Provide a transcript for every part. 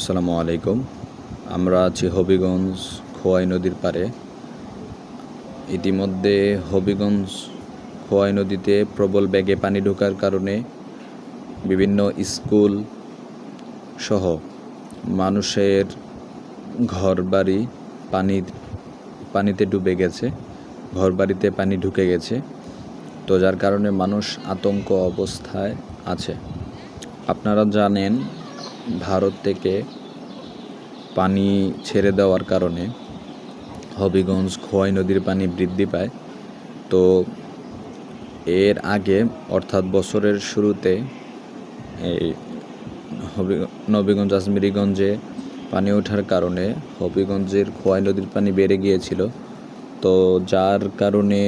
আসসালামু আলাইকুম। আমরা আছি হবিগঞ্জ খোয়াই নদীর পাড়ে। ইতিমধ্যে হবিগঞ্জ খোয়াই নদীতে প্রবল বেগে পানি ঢোকার কারণে বিভিন্ন স্কুল সহ মানুষের ঘরবাড়ি পানিতে ডুবে গেছে, ঘরবাড়িতে পানি ঢুকে গেছে। তো যার কারণে মানুষ আতঙ্ক অবস্থায় আছে। আপনারা জানেন, ভারত থেকে পানি ছেড়ে দেওয়ার কারণে হবিগঞ্জ খোয়াই নদীর পানি বৃদ্ধি পায়। তো এর আগে অর্থাৎ বছরের শুরুতে এই নবীগঞ্জ আজমিরিগঞ্জে পানি ওঠার কারণে হবিগঞ্জের খোয়াই নদীর পানি বেড়ে গিয়েছিল। তো যার কারণে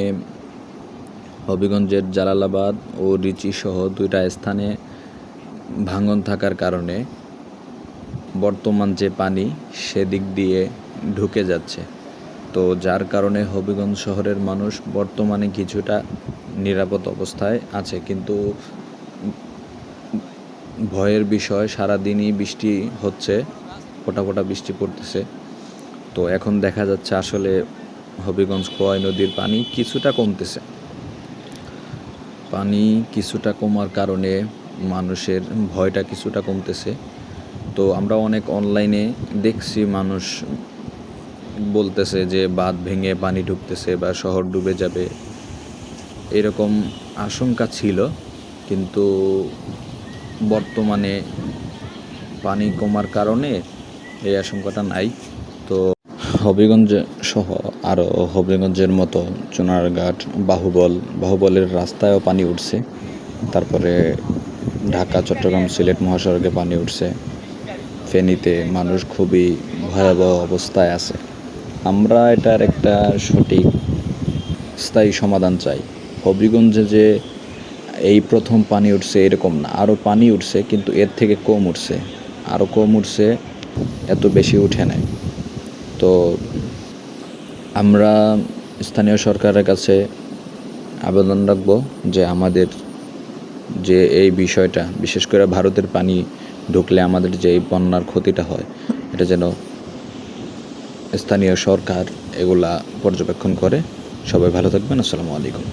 হবিগঞ্জের জালালাবাদ ও রিচি সহ দুইটা স্থানে ভাঙন থাকার কারণে বর্তমান যে পানি সেদিক দিয়ে ঢুকে যাচ্ছে। তো যার কারণে হবিগঞ্জ শহরের মানুষ বর্তমানে কিছুটা নিরাপদ অবস্থায় আছে, কিন্তু ভয়ের বিষয়, সারাদিনই বৃষ্টি হচ্ছে, ফোঁটা ফোঁটা বৃষ্টি পড়তেছে। তো এখন দেখা যাচ্ছে আসলে হবিগঞ্জ খোয়াই নদীর পানি কিছুটা কমতেছে। পানি কিছুটা কমার কারণে মানুষের ভয়টা কিছুটা কমতেছে। তো আমরা অনেক অনলাইনে দেখছি, মানুষ বলতেছে যে বাঁধ ভেঙে পানি ঢুকতেছে বা শহর ডুবে যাবে, এরকম আশঙ্কা ছিল। কিন্তু বর্তমানে পানি কমার কারণে এই আশঙ্কাটা নাই। তো হবিগঞ্জ সহ আরও হবিগঞ্জের মতো চুনারঘাট, বাহুবলের রাস্তায়ও পানি উঠছে। তারপরে ঢাকা, চট্টগ্রাম, সিলেট মহাসড়কে পানি উঠছে। ফেনীতে মানুষ খুবই ভয়াবহ অবস্থায় আছে। আমরা এটার একটা সঠিক স্থায়ী সমাধান চাই। হবিগঞ্জে যে এই প্রথম পানি উঠছে এরকম না, আরও পানি উঠছে, কিন্তু এর থেকে কম উঠছে, আরও কম উঠছে, এত বেশি উঠে নাই। তো আমরা স্থানীয় সরকারের কাছে আবেদন রাখব যে আমাদের যে এই বিষয়টা, বিশেষ করে ভারতের পানি ঢুকলে আমাদের যে এই বন্যার ক্ষতিটা হয়, এটা যেন স্থানীয় সরকার এগুলা পর্যবেক্ষণ করে। সবাই ভালো থাকবেন। আসসালামু আলাইকুম।